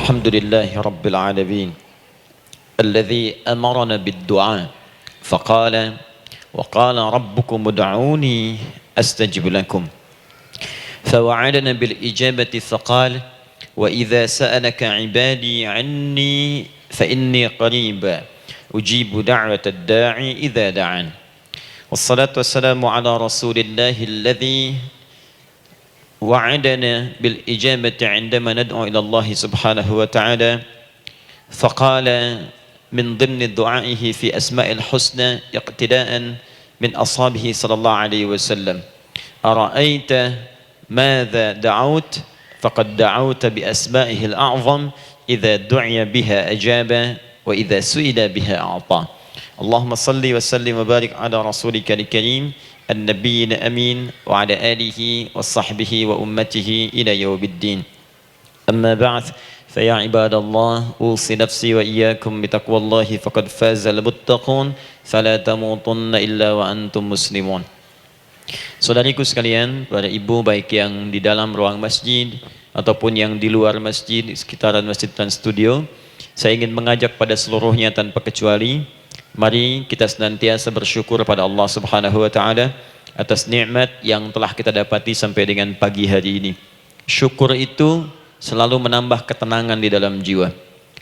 الحمد لله رب العالمين الذي أمرنا بالدعاء فقال وقال ربكم ادعوني أستجب لكم فوعدنا بالإجابة فقال وإذا سألك عبادي عني فإني قريب أجيب دعوة الداعي إذا دعان والصلاة والسلام على رسول الله الذي وعدنا بالإجابة عندما ندعو إلى الله سبحانه وتعالى فقال من ضمن دعائه في أسماء الحسنى اقتداء من أصحابه صلى الله عليه وسلم أرأيت ماذا دعوت فقد دعوت بأسمائه الأعظم إذا دعي بها أجاب وإذا سئل بها أعطى اللهم صل وسلم وبارك على رسولك الكريم النبي الأمين وعلى آله وصحبه وأمته إلى يوم الدين أما بعد فيا عباد الله أوصي نفسي وإياكم بتقوى الله فقد فاز المتقون فلا تموتن إلا وأنتم مسلمون. Saudariku sekalian, para ibu baik yang di dalam ruang masjid ataupun yang di luar masjid, di sekitaran masjid dan studio, saya ingin mengajak pada seluruhnya tanpa kecuali, mari kita senantiasa bersyukur pada Allah Subhanahu wa taala atas nikmat yang telah kita dapati sampai dengan pagi hari ini. Syukur itu selalu menambah ketenangan di dalam jiwa.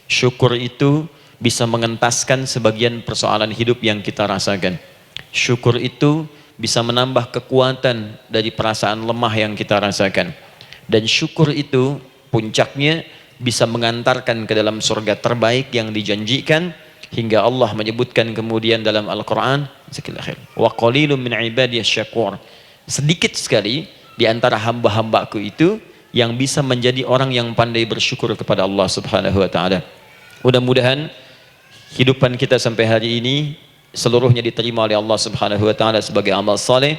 Syukur itu bisa mengentaskan sebagian persoalan hidup yang kita rasakan. Syukur itu bisa menambah kekuatan dari perasaan lemah yang kita rasakan. Dan syukur itu puncaknya bisa mengantarkan ke dalam surga terbaik yang dijanjikan, hingga Allah menyebutkan kemudian dalam Al-Quran, wa qalilun min ibadiyas syakur, sedikit sekali di antara hamba-hambaku itu yang bisa menjadi orang yang pandai bersyukur kepada Allah Subhanahu wa taala. Mudah-mudahan hidupan kita sampai hari ini seluruhnya diterima oleh Allah Subhanahu wa taala sebagai amal saleh,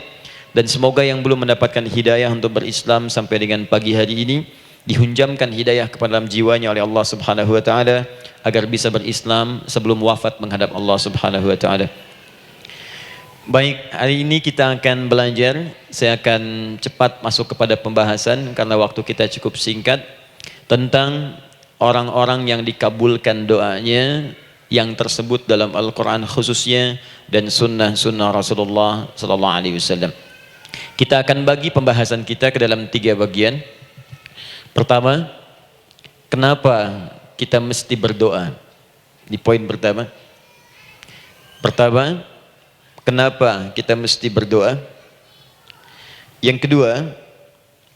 dan semoga yang belum mendapatkan hidayah untuk berislam sampai dengan pagi hari ini dihunjamkan hidayah kepada dalam jiwanya oleh Allah Subhanahu wa taala agar bisa berislam sebelum wafat menghadap Allah Subhanahu wa taala. Baik, hari ini kita akan belajar. Saya akan cepat masuk kepada pembahasan karena waktu kita cukup singkat, tentang orang-orang yang dikabulkan doanya yang tersebut dalam Al-Quran khususnya dan sunnah-sunnah Rasulullah Sallallahu Alaihi Wasallam. Kita akan bagi pembahasan kita ke dalam 3 bagian. Pertama, kenapa kita mesti berdoa? Di poin pertama. Kenapa kita mesti berdoa? Yang kedua,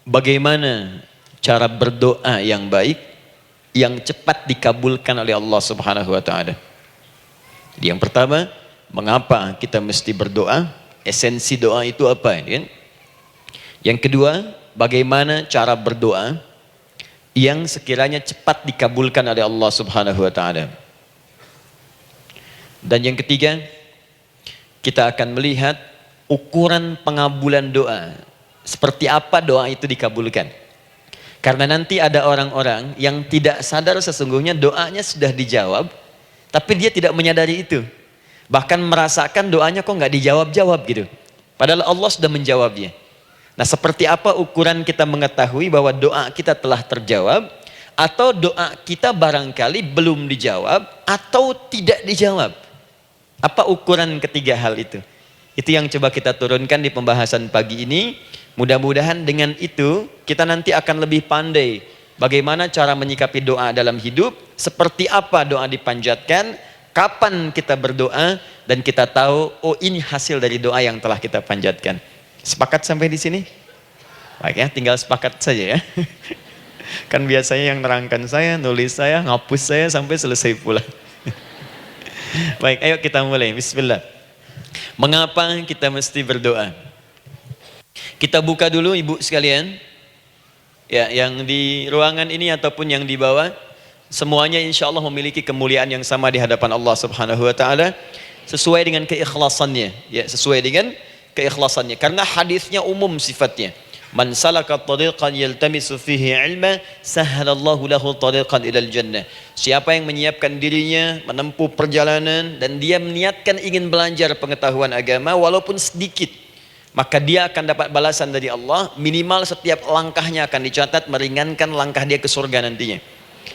bagaimana cara berdoa yang baik, yang cepat dikabulkan oleh Allah Subhanahu wa taala. Jadi yang pertama, mengapa kita mesti berdoa? Esensi doa itu apa, kan? Yang kedua, bagaimana cara berdoa yang sekiranya cepat dikabulkan oleh Allah Subhanahu wa taala. Dan yang ketiga, kita akan melihat ukuran pengabulan doa. Seperti apa doa itu dikabulkan. Karena nanti ada orang-orang yang tidak sadar sesungguhnya doanya sudah dijawab, tapi dia tidak menyadari itu. Bahkan merasakan doanya kok nggak dijawab-jawab gitu. Padahal Allah sudah menjawabnya. Nah, seperti apa ukuran kita mengetahui bahwa doa kita telah terjawab, atau doa kita barangkali belum dijawab atau tidak dijawab? Apa ukuran ketiga hal itu? Itu yang coba kita turunkan di pembahasan pagi ini. Mudah-mudahan dengan itu kita nanti akan lebih pandai bagaimana cara menyikapi doa dalam hidup, seperti apa doa dipanjatkan, kapan kita berdoa, dan kita tahu, oh ini hasil dari doa yang telah kita panjatkan. Sepakat sampai di sini? Baik ya, tinggal sepakat saja ya. Kan biasanya yang nerangkan saya, nulis saya, ngapus saya sampai selesai pula. Baik, ayo kita mulai. Bismillah. Mengapa kita mesti berdoa? Kita buka dulu ibu sekalian. Ya, yang di ruangan ini ataupun yang di bawah, semuanya insya Allah memiliki kemuliaan yang sama di hadapan Allah Subhanahu wa taala, sesuai dengan keikhlasannya. Ya, sesuai dengan keikhlasannya. Karena hadisnya umum sifatnya. Man salaka tariqan yaltamisu fihi ilma sahhalallahu lahu tariqan ilal jannah. Siapa yang menyiapkan dirinya menempuh perjalanan dan dia meniatkan ingin belajar pengetahuan agama walaupun sedikit, maka dia akan dapat balasan dari Allah. Minimal setiap langkahnya akan dicatat meringankan langkah dia ke surga nantinya.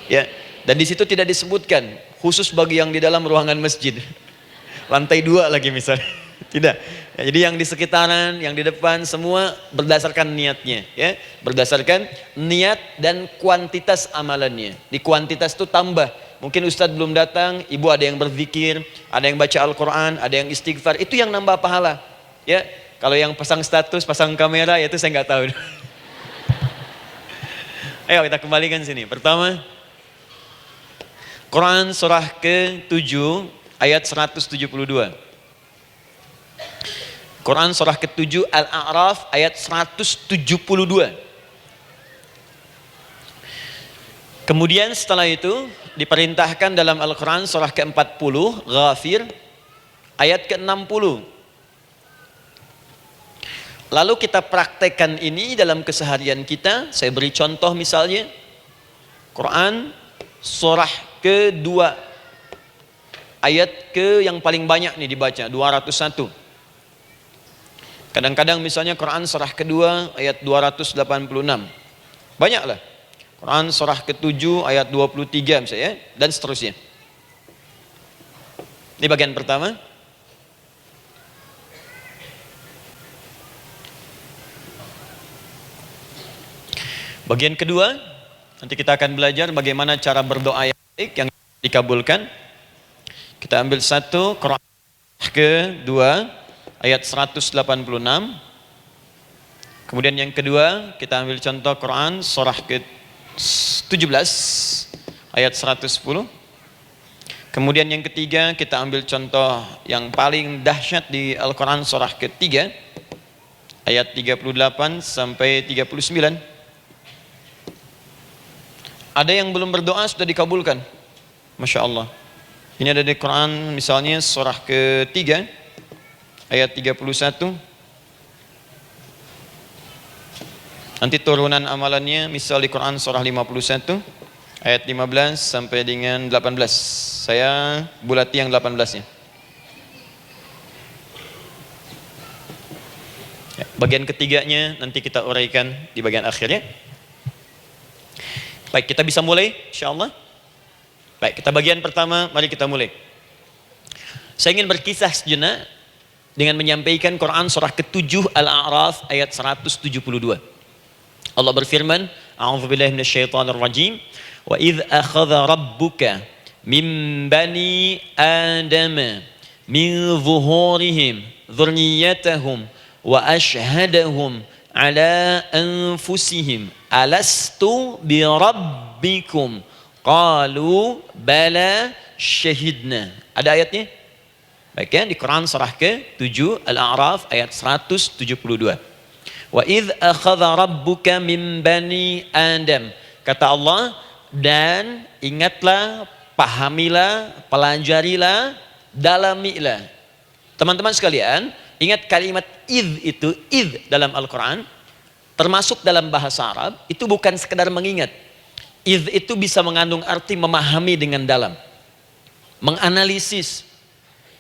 Ya, Dan di situ tidak disebutkan khusus bagi yang di dalam ruangan masjid. Lantai 2 lagi misalnya. Tidak. Ya, jadi yang di sekitaran, yang di depan semua berdasarkan niatnya, ya. Berdasarkan niat dan kuantitas amalannya. Di kuantitas itu tambah. Mungkin ustadz belum datang, ibu ada yang berzikir, ada yang baca Al-Qur'an, ada yang istighfar, itu yang nambah pahala. Ya. Kalau yang pasang status, pasang kamera, ya itu saya nggak tahu. Ayo kita kembalikan sini. Pertama, Quran surah ke-7 ayat 172. Quran surah ke-7 Al-A'raf ayat 172. Kemudian setelah itu diperintahkan dalam Al-Quran surah ke-40 Ghafir ayat ke-60. Lalu kita praktekkan ini dalam keseharian kita. Saya beri contoh misalnya Quran surah ke-2 ayat ke yang paling banyak nih dibaca 201. Kadang-kadang misalnya Quran surah ke-2 ayat 286. Banyaklah. Quran surah ke-7 ayat 23 misalnya dan seterusnya. Ini bagian pertama. Bagian kedua, nanti kita akan belajar bagaimana cara berdoa yang baik yang dikabulkan. Kita ambil satu, Quran ke-2 ayat 186. Kemudian yang kedua, kita ambil contoh Quran surah ke-17 ayat 110. Kemudian yang ketiga, kita ambil contoh yang paling dahsyat di Al-Quran surah ke-3 ayat 38 sampai 39. Ada yang belum berdoa sudah dikabulkan. Masya Allah. Ini ada di Quran misalnya surah ke-3 ayat 31. Nanti turunan amalannya misal di Quran surah 51 ayat 15 sampai dengan 18. Saya bulati yang 18-nya. Ya, bagian ketiganya nanti kita uraikan di bagian akhirnya. Baik, kita bisa mulai insyaallah. Baik, kita bagian pertama, mari kita mulai. Saya ingin berkisah sejenak dengan menyampaikan Quran surah ke-7 Al-A'raf ayat 172. Allah berfirman, A'udzubillahi minasyaitonirrajim, wa idz akhadha rabbuka min bani adama min zuhurihim dzurriyyatahum wa ashhadahum ala anfusihim alastu bi rabbikum qalu bala syahidna. Ada ayatnya? Baik ya, di Quran surah ke-7 Al-A'raf ayat 172. Wa idz akhadha rabbuka min bani Adam. Kata Allah, dan ingatlah, pahamilah, pelajarilah, dalamilah. Teman-teman sekalian, ingat kalimat idz dalam Al-Quran, termasuk dalam bahasa Arab, itu bukan sekedar mengingat. Idz itu bisa mengandung arti memahami dengan dalam, menganalisis,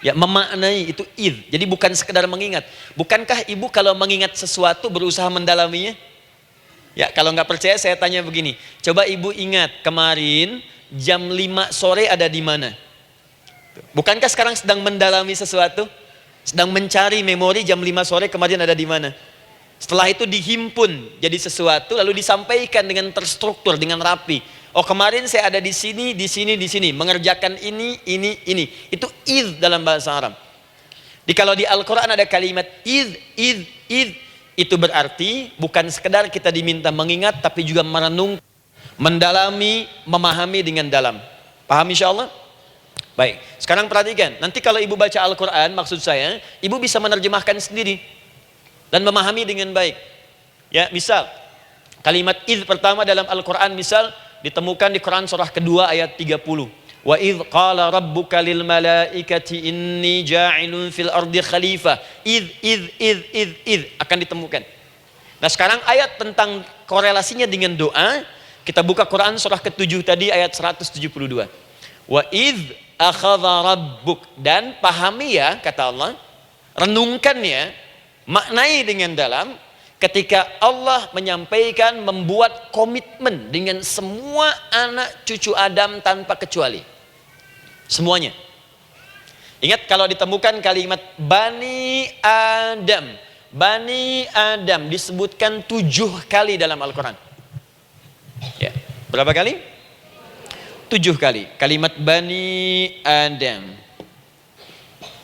ya, memaknai, itu idz. Jadi bukan sekedar mengingat. Bukankah ibu kalau mengingat sesuatu berusaha mendalaminya? Ya, kalau nggak percaya saya tanya begini. Coba ibu ingat kemarin jam 5 sore ada di mana? Bukankah sekarang sedang mendalami sesuatu? Sedang mencari memori jam 5 sore kemarin ada di mana? Setelah itu dihimpun jadi sesuatu lalu disampaikan dengan terstruktur, dengan rapi. Oh, kemarin saya ada di sini, di sini, di sini, mengerjakan ini. Itu idz dalam bahasa Arab. Kalau di Al-Quran ada kalimat idz, itu berarti bukan sekedar kita diminta mengingat, tapi juga merenung, mendalami, memahami dengan dalam. Paham insyaallah? Baik, sekarang perhatikan. Nanti kalau ibu baca Al-Quran, maksud saya, ibu bisa menerjemahkan sendiri dan memahami dengan baik. Ya, misal kalimat idz pertama dalam Al-Quran misal ditemukan di Quran surah kedua ayat 30. Wa idz qala rabbuka lil malaikati inni ja'ilun fil ardi khalifah. Idz akan ditemukan. Nah, sekarang ayat tentang korelasinya dengan doa, kita buka Quran surah ke-7 tadi ayat 172. Wa idz akhadha rabbuk, dan pahami ya kata Allah, renungkan ya, maknai dengan dalam ketika Allah menyampaikan, membuat komitmen dengan semua anak cucu Adam tanpa kecuali. Semuanya. Ingat kalau ditemukan kalimat Bani Adam. Bani Adam disebutkan 7 kali dalam Al-Quran. Ya. Berapa kali? 7 kali. Kalimat Bani Adam.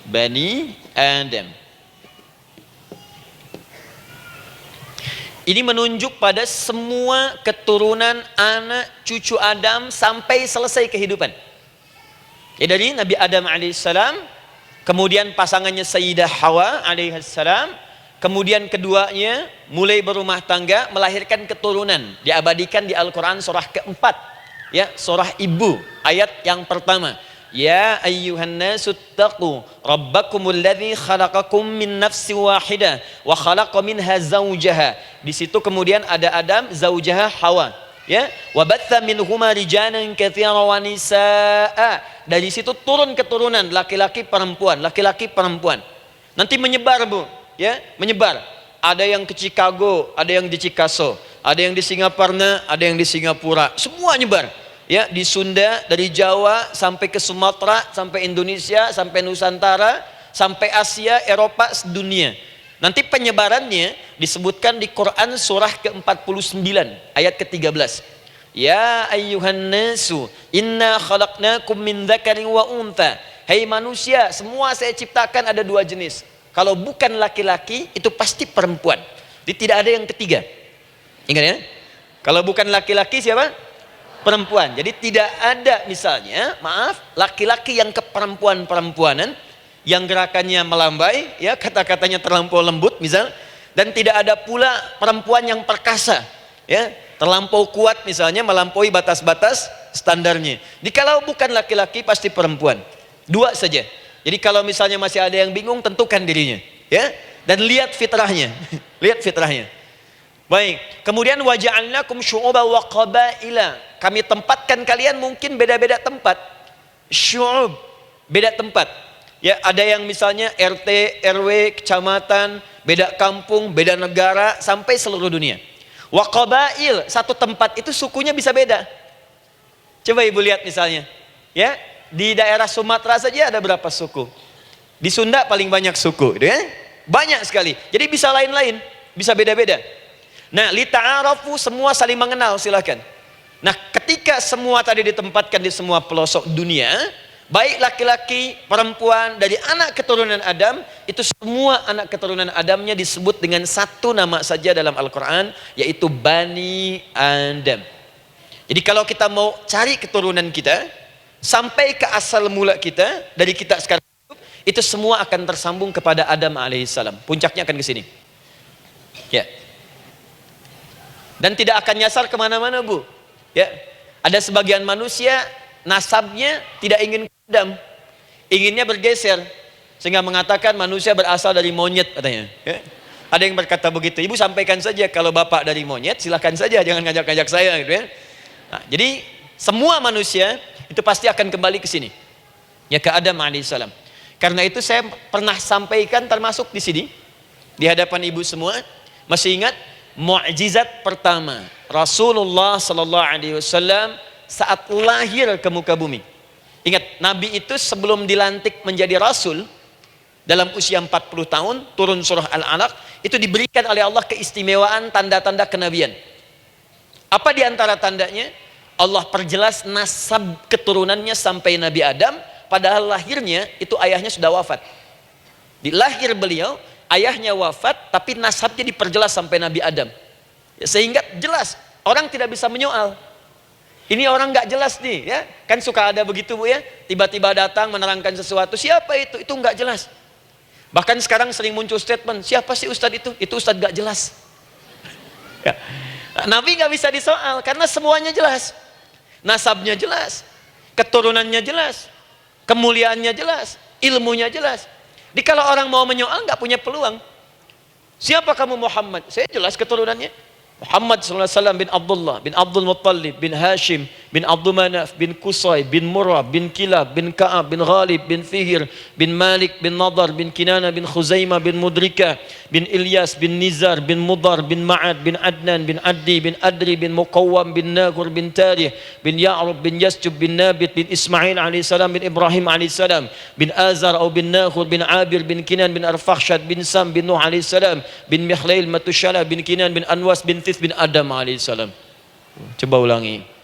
Bani Adam. Ini menunjuk pada semua keturunan anak cucu Adam sampai selesai kehidupan. Ya, dari Nabi Adam alaihissalam, kemudian pasangannya Sayyidah Hawa alaihissalam, kemudian keduanya mulai berumah tangga, melahirkan keturunan. Diabadikan di Al-Quran surah keempat, ya, surah Ibu, ayat yang pertama. Ya ayyuhan nasu taqu rabbakumul ladzi khalaqakum min nafsin wahidah wa khalaqa minha zawjaha. Di situ kemudian ada Adam, zaujaha Hawa, ya. Wa batha minhuma rijalan katsiran wa nisaa. Dari situ turun keturunan laki-laki perempuan, laki-laki perempuan. Nanti menyebar, Bu, ya, menyebar. Ada yang ke Chicago, ada yang di Chicago, ada yang di Singaparna, ada yang di Singapura. Semua nyebar. Ya, di Sunda, dari Jawa sampai ke Sumatera, sampai Indonesia, sampai Nusantara, sampai Asia, Eropa, sedunia. Nanti penyebarannya disebutkan di Quran surah ke-49 ayat ke-13. Ya ayyuhan nasu inna khalaqnakum min dzakarin wa untha. Hai manusia, semua saya ciptakan ada 2 jenis. Kalau bukan laki-laki itu pasti perempuan. Jadi tidak ada yang ketiga. Ingat ya? Kalau bukan laki-laki siapa? Perempuan. Jadi tidak ada misalnya, maaf, laki-laki yang keperempuan-perempuanan, yang gerakannya melambai, ya, kata-katanya terlampau lembut misal, dan tidak ada pula perempuan yang perkasa, ya, terlampau kuat misalnya, melampaui batas-batas standarnya. Jadi kalau bukan laki-laki pasti perempuan. 2 saja. Jadi kalau misalnya masih ada yang bingung, tentukan dirinya, ya, dan lihat fitrahnya. Lihat fitrahnya. Baik, kemudian waja'alnakum syu'uban wa qabaila. Kami tempatkan kalian mungkin beda-beda tempat. Syu'ub, beda tempat. Ya, ada yang misalnya RT, RW, kecamatan, beda kampung, beda negara, sampai seluruh dunia. Wa qabail, satu tempat itu sukunya bisa beda. Coba Ibu lihat misalnya, ya, di daerah Sumatera saja ada berapa suku? Di Sunda paling banyak suku, gitu ya? Banyak sekali. Jadi bisa lain-lain, bisa beda-beda. Nah, lita'arafu, semua saling mengenal, silakan. Nah, ketika semua tadi ditempatkan di semua pelosok dunia, baik laki-laki, perempuan, dari anak keturunan Adam, itu semua anak keturunan Adamnya disebut dengan satu nama saja dalam Al-Quran, yaitu Bani Adam. Jadi kalau kita mau cari keturunan kita, sampai ke asal mula kita, dari kita sekarang, itu semua akan tersambung kepada Adam alaihissalam. Puncaknya akan ke sini. Ya. Dan tidak akan nyasar kemana-mana, Bu. Ya, ada sebagian manusia nasabnya tidak ingin ke Adam, inginnya bergeser, sehingga mengatakan manusia berasal dari monyet katanya. Ya. Ada yang berkata begitu. Ibu sampaikan saja kalau bapak dari monyet, silakan saja, jangan ngajak-ngajak saya, gitu ya. Nah, jadi semua manusia itu pasti akan kembali ke sini, ya, ke Adam alaihissalam. Karena itu saya pernah sampaikan termasuk di sini di hadapan ibu semua, masih ingat? Mukjizat pertama Rasulullah sallallahu alaihi wasallam saat lahir ke muka bumi. Ingat, Nabi itu sebelum dilantik menjadi Rasul dalam usia 40 tahun, turun surah Al-Alaq, itu diberikan oleh Allah keistimewaan tanda-tanda kenabian. Apa di antara tandanya? Allah perjelas nasab keturunannya sampai Nabi Adam, padahal lahirnya itu ayahnya sudah wafat. Di lahir beliau ayahnya wafat, tapi nasabnya diperjelas sampai Nabi Adam, ya, sehingga jelas orang tidak bisa menyoal. Ini orang nggak jelas nih, ya, kan suka ada begitu, Bu, ya, tiba-tiba datang menerangkan sesuatu, siapa itu nggak jelas. Bahkan sekarang sering muncul statement, siapa sih ustadz itu ustadz nggak jelas. Ya. Nabi nggak bisa disoal karena semuanya jelas, nasabnya jelas, keturunannya jelas, kemuliaannya jelas, ilmunya jelas. Jadi kalau orang mau menyoal nggak punya peluang. Siapa kamu Muhammad? Saya jelas keturunannya. Muhammad SAW bin Abdullah bin Abdul Muttalib bin Hashim bin Abdul Manaf, bin Qusay, bin Murrah, bin Kilab, bin Ka'ab, bin Ghalib, bin Fihr, bin Malik, bin Nadar, bin Kinana, bin Khuzaimah, bin Mudrika, bin Ilyas, bin Nizar, bin Mudar, bin Ma'ad, bin Adnan, bin Addi, bin Adri, bin Muqawwam, bin Nagur, bin Tarih, bin Ya'rub, bin Yasjub, bin Nabit, bin Ismail alaihissalam, bin Ibrahim alaihissalam, bin Azar atau bin Nakhur, bin Abir, bin Kinan, bin Arfakhshad, bin Sam, bin Nuh alaihissalam, bin Mikhlail, Matushala, bin Kinan, bin Anwas, bin Thith, bin Adam alaihissalam. Coba ulangi.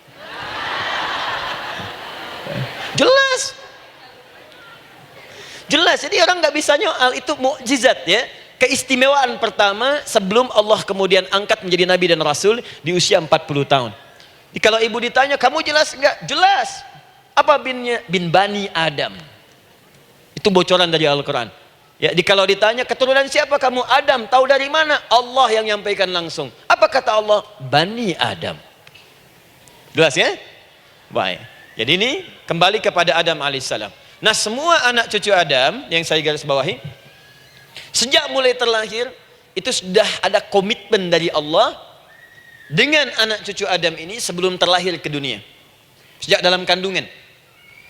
Jelas. Jelas. Jadi orang nggak bisa nyoal, itu mukjizat ya. Keistimewaan pertama sebelum Allah kemudian angkat menjadi nabi dan rasul di usia 40 tahun. Jadi kalau ibu ditanya, kamu jelas enggak? Jelas. Apa binnya? Bin Bani Adam. Itu bocoran dari Al-Quran. Ya, kalau ditanya keturunan siapa kamu? Adam. Tahu dari mana? Allah yang nyampaikan langsung. Apa kata Allah? Bani Adam. Jelas ya? Baik. Jadi ini kembali kepada Adam alaihissalam. Nah, semua anak cucu Adam yang saya garis bawahi, sejak mulai terlahir itu sudah ada komitmen dari Allah dengan anak cucu Adam ini sebelum terlahir ke dunia. Sejak dalam kandungan.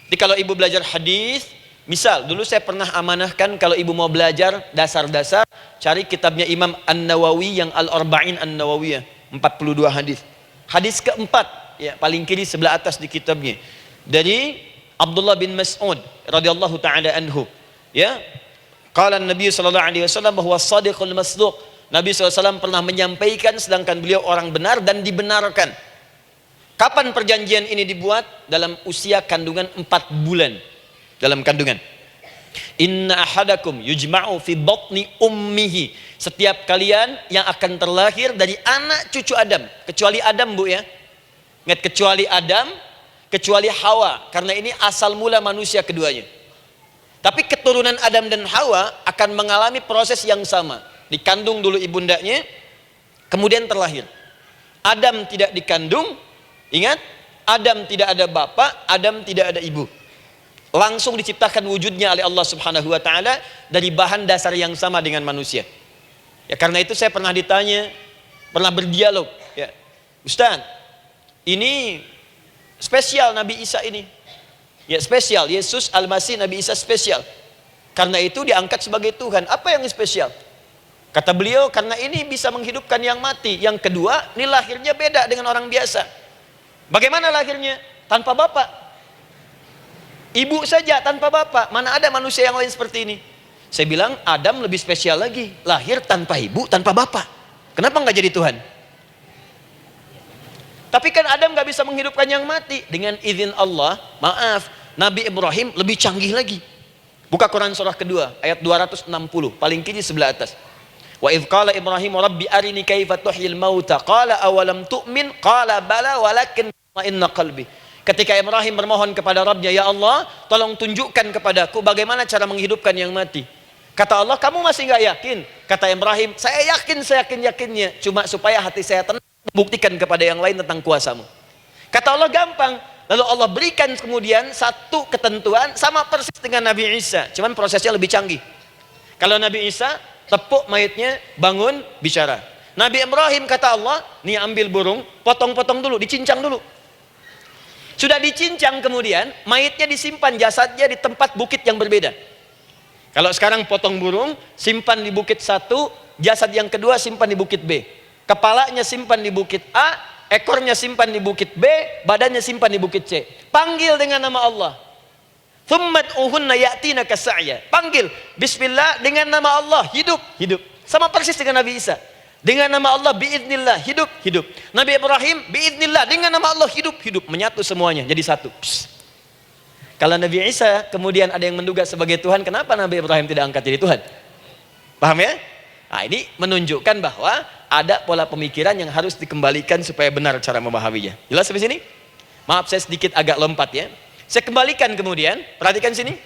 Jadi kalau ibu belajar hadis, misal dulu saya pernah amanahkan kalau ibu mau belajar dasar-dasar, cari kitabnya Imam An-Nawawi yang Al-Arba'in An-Nawawiyah, 42 hadis. Hadis keempat, ya paling kiri sebelah atas di kitabnya, dari Abdullah bin Mas'ud radhiyallahu taala anhu, ya, qala Nabi sallallahu alaihi wasallam bahwa shadiqul masduq, Nabi SAW pernah menyampaikan sedangkan beliau orang benar dan dibenarkan. Kapan perjanjian ini dibuat? Dalam usia kandungan 4 bulan. Dalam kandungan. Inna ahadakum yujma'u fi batni ummihi. Setiap kalian yang akan terlahir dari anak cucu Adam, kecuali Adam bu ya. Ingat, kecuali Adam, kecuali Hawa, karena ini asal mula manusia keduanya. Tapi keturunan Adam dan Hawa akan mengalami proses yang sama. Dikandung dulu ibundanya, kemudian terlahir. Adam tidak dikandung, ingat, Adam tidak ada bapak, Adam tidak ada ibu. Langsung diciptakan wujudnya oleh Allah Subhanahu wa taala dari bahan dasar yang sama dengan manusia. Ya karena itu saya pernah ditanya, pernah berdialog, ya, Ustaz, ini spesial Nabi Isa ini. Ya spesial, Yesus Al-Masih Nabi Isa spesial. Karena itu diangkat sebagai Tuhan. Apa yang spesial? Kata beliau, karena ini bisa menghidupkan yang mati. Yang kedua, ini lahirnya beda dengan orang biasa. Bagaimana lahirnya? Tanpa bapak. Ibu saja tanpa bapak. Mana ada manusia yang lain seperti ini? Saya bilang, Adam lebih spesial lagi. Lahir tanpa ibu, tanpa bapak. Kenapa nggak jadi Tuhan? Tapi kan Adam nggak bisa menghidupkan yang mati. Dengan izin Allah, maaf, Nabi Ibrahim lebih canggih lagi. Buka Quran surah kedua, ayat 260, paling kiri sebelah atas. Wa idh qala Ibrahim rabbi arini kaifa tuhyil mauta qala awalam tu'min qala bala walakin ma'inna qalbi. Ketika Ibrahim bermohon kepada Rabbnya, ya Allah, tolong tunjukkan kepadaku bagaimana cara menghidupkan yang mati. Kata Allah, kamu masih nggak yakin? Kata Ibrahim, saya yakin, saya yakin-yakinnya. Cuma supaya hati saya tenang, buktikan kepada yang lain tentang kuasamu. Kata Allah, gampang. Lalu Allah berikan kemudian satu ketentuan sama persis dengan Nabi Isa, cuman prosesnya lebih canggih. Kalau Nabi Isa tepuk mayatnya, bangun, bicara. Nabi Ibrahim kata Allah, nih ambil burung, potong-potong dulu, dicincang dulu. Sudah dicincang kemudian mayatnya disimpan, jasadnya di tempat bukit yang berbeda. Kalau sekarang potong burung, simpan di bukit satu, jasad yang kedua simpan di bukit B. Kepalanya simpan di bukit A, ekornya simpan di bukit B, badannya simpan di bukit C. Panggil dengan nama Allah. Thummat uhunna ya'tina kasa'ya. Panggil bismillah dengan nama Allah, hidup, hidup. Sama persis dengan Nabi Isa. Dengan nama Allah biiznillah, hidup, hidup. Nabi Ibrahim biiznillah, dengan nama Allah hidup, hidup. Menyatu semuanya jadi satu. Psst. Kalau Nabi Isa kemudian ada yang menduga sebagai Tuhan, kenapa Nabi Ibrahim tidak angkat jadi Tuhan? Paham ya? Nah, ini menunjukkan bahwa ada pola pemikiran yang harus dikembalikan supaya benar cara memahaminya. Jelas sampai sini? Maaf saya sedikit agak lompat ya. Saya kembalikan kemudian, perhatikan sini.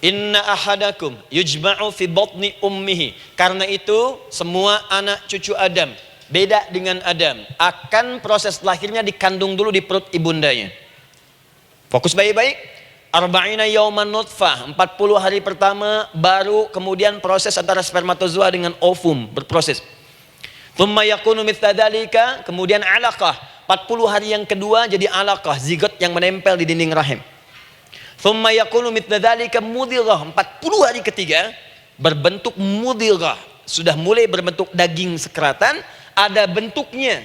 Inna ahadakum yujma'u fi batni ummihi. Karena itu semua anak cucu Adam, beda dengan Adam, akan proses lahirnya dikandung dulu di perut ibundanya. Fokus baik-baik. Arba'ina yauman nutfah, 40 hari pertama baru kemudian proses antara spermatozoa dengan ovum berproses. Thumma yakunu mithla dzalika, kemudian alaqah. 40 hari yang kedua jadi alaqah, zigot yang menempel di dinding rahim. Thumma yakunu mithla dzalika mudghah. 40 hari ketiga berbentuk mudghah, sudah mulai berbentuk daging sekeratan, ada bentuknya.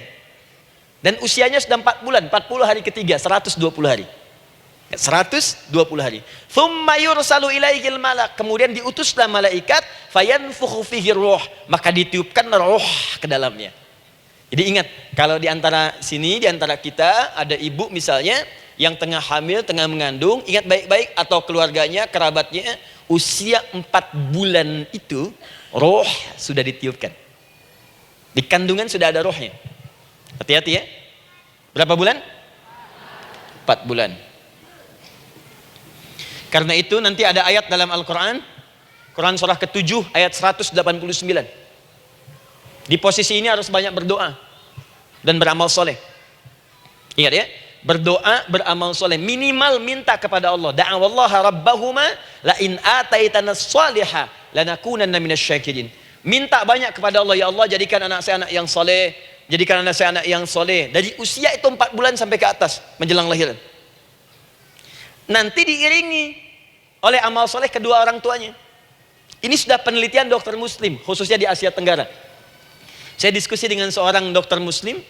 Dan usianya sudah 4 bulan, 40 hari ketiga, 120 hari. 120 hari. Thumma yursalu ilaihil malak, kemudian diutuslah malaikat, fayanfukhu fihi ruh, maka ditiupkan roh ke dalamnya. Jadi ingat, kalau di antara sini, di antara kita ada ibu misalnya yang tengah hamil, tengah mengandung, ingat baik-baik, atau keluarganya, kerabatnya, usia 4 bulan itu roh sudah ditiupkan. Di kandungan sudah ada rohnya. Hati-hati ya. Berapa bulan? 4 bulan. Karena itu nanti ada ayat dalam Al-Quran, Quran surah ke-7 ayat 189. Di posisi ini harus banyak berdoa dan beramal soleh. Ingat ya, berdoa, beramal soleh, minimal minta kepada Allah. Da'awallaha rabbahuma la in ataitana salihah lanakunanna minasyakirin. Minta banyak kepada Allah, ya Allah jadikan anak saya anak yang soleh, jadikan anak saya anak yang soleh. Dari usia itu 4 bulan sampai ke atas menjelang lahiran. Nanti diiringi oleh amal soleh kedua orang tuanya. Ini sudah penelitian dokter muslim, khususnya di Asia Tenggara. Saya diskusi dengan seorang dokter muslim,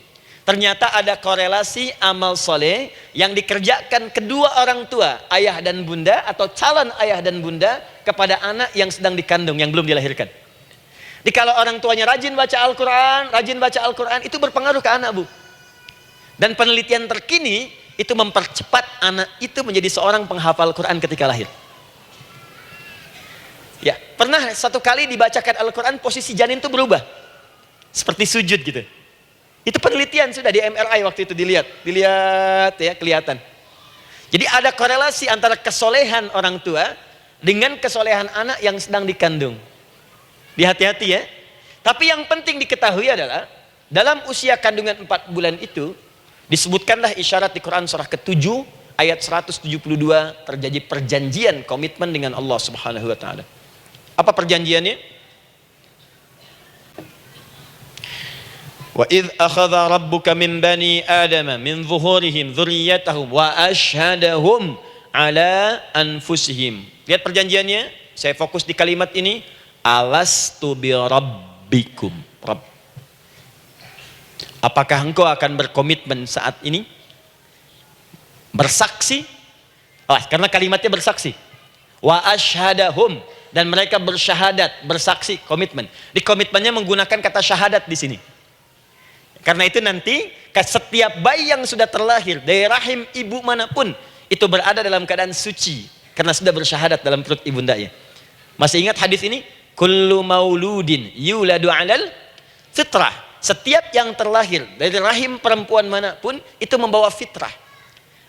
ternyata ada korelasi amal soleh yang dikerjakan kedua orang tua, ayah dan bunda, atau calon ayah dan bunda, kepada anak yang sedang dikandung, yang belum dilahirkan. Jadi kalau orang tuanya rajin baca Al-Quran, itu berpengaruh ke anak, Bu. Dan penelitian terkini, itu mempercepat anak itu menjadi seorang penghafal Quran ketika lahir. Ya, pernah satu kali dibacakan Al-Quran, posisi janin itu berubah. Seperti sujud gitu. Itu penelitian sudah di MRI waktu itu dilihat ya, kelihatan. Jadi ada korelasi antara kesolehan orang tua dengan kesolehan anak yang sedang dikandung. Hati-hati ya. Tapi yang penting diketahui adalah dalam usia kandungan 4 bulan itu disebutkanlah isyarat di Quran surah ke-7 ayat 172 terjadi perjanjian komitmen dengan Allah Subhanahu wa taala. Apa perjanjiannya? Wa idh akhadha rabbuka min bani adama min zuhurihim dzurriyyatahum wa ashhadahum ala anfusihim. Lihat perjanjiannya, saya fokus di kalimat ini, alastu bi rabbikum. Rabb. Apakah engkau akan berkomitmen saat ini? Bersaksi? Karena kalimatnya bersaksi. Wa ashhadahum, dan mereka bersyahadat, bersaksi, komitmen. Di komitmennya menggunakan kata syahadat di sini. Karena itu nanti setiap bayi yang sudah terlahir dari rahim ibu manapun itu berada dalam keadaan suci karena sudah bersyahadat dalam perut ibundanya. Masih ingat hadis ini? Kullu mauludin yuladu 'alal fitrah. Setiap yang terlahir dari rahim perempuan manapun itu membawa fitrah.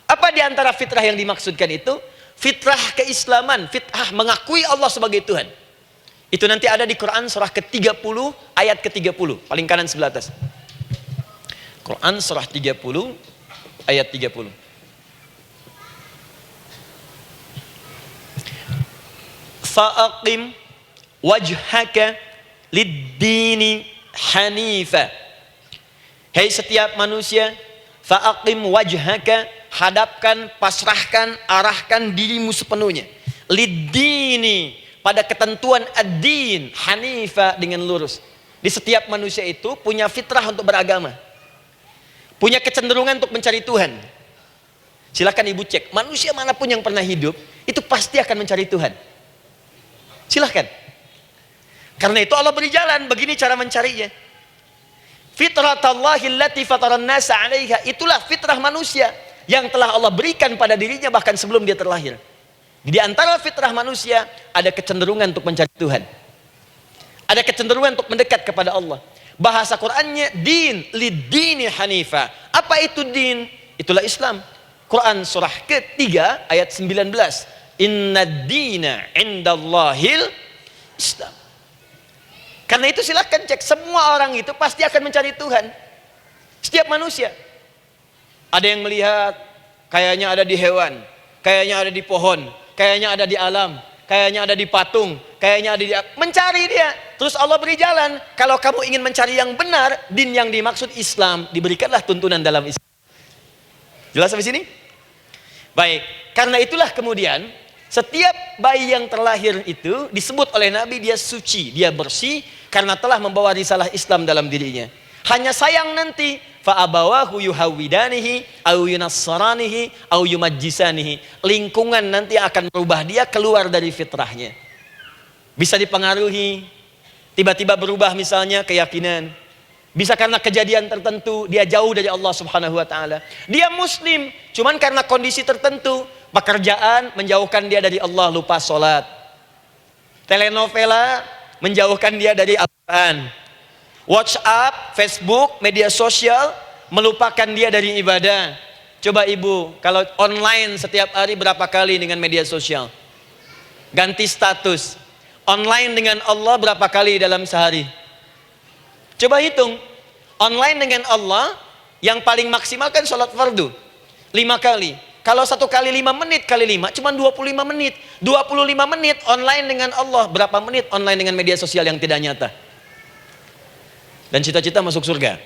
Apa di antara fitrah yang dimaksudkan itu? Fitrah keislaman, fitrah mengakui Allah sebagai Tuhan. Itu nanti ada di Quran surah ke-30 ayat ke-30, paling kanan sebelah atas. Quran surah 30 ayat 30. Fa'aqim wajhaka lid-dini hanifa. Hei setiap manusia, fa'aqim wajhaka, hadapkan, pasrahkan, arahkan dirimu sepenuhnya. Lid-dini, pada ketentuan ad-din, hanifa, dengan lurus. Di setiap manusia itu punya fitrah untuk beragama. Punya kecenderungan untuk mencari Tuhan. Silakan ibu cek, manusia manapun yang pernah hidup itu pasti akan mencari Tuhan. Silahkan. Karena itu Allah beri jalan, begini cara mencarinya. Fitratallahi allati fataran nasa 'alaiha, itulah fitrah manusia yang telah Allah berikan pada dirinya bahkan sebelum dia terlahir. Di antara fitrah manusia ada kecenderungan untuk mencari Tuhan. Ada kecenderungan untuk mendekat kepada Allah. Bahasa Qur'annya din, lid-dini hanifa. Apa itu din? Itulah Islam. Quran surah ke-3 ayat 19. Inna dina indallahil Islam. Karena itu silakan cek, semua orang itu pasti akan mencari Tuhan. Setiap manusia. Ada yang melihat kayaknya ada di hewan, kayaknya ada di pohon, kayaknya ada di alam, kayaknya ada di patung, kayaknya ada di, mencari dia. Terus Allah beri jalan. Kalau kamu ingin mencari yang benar, din yang dimaksud Islam, diberikanlah tuntunan dalam Islam. Jelas sampai sini? Baik, karena itulah kemudian setiap bayi yang terlahir itu disebut oleh Nabi dia suci, dia bersih karena telah membawa risalah Islam dalam dirinya. Hanya sayang nanti fa abawahu yuhawidanihi au yunassaranihi au yumajjisanihi. Lingkungan nanti akan merubah dia keluar dari fitrahnya. Bisa dipengaruhi, tiba-tiba berubah misalnya keyakinan. Bisa karena kejadian tertentu dia jauh dari Allah Subhanahu wa taala. Dia muslim, cuman karena kondisi tertentu, pekerjaan menjauhkan dia dari Allah, lupa sholat. Telenovela menjauhkan dia dari Al-Quran. WhatsApp, Facebook, media sosial melupakan dia dari ibadah. Coba ibu, kalau online setiap hari berapa kali dengan media sosial? Ganti status. Online dengan Allah berapa kali dalam sehari? Coba hitung. Online dengan Allah yang paling maksimal kan sholat fardu 5 kali. Kalau 1 kali 5 menit kali 5 cuma 25 menit. 25 menit online dengan Allah. Berapa menit online dengan media sosial yang tidak nyata? Dan cita-cita masuk surga.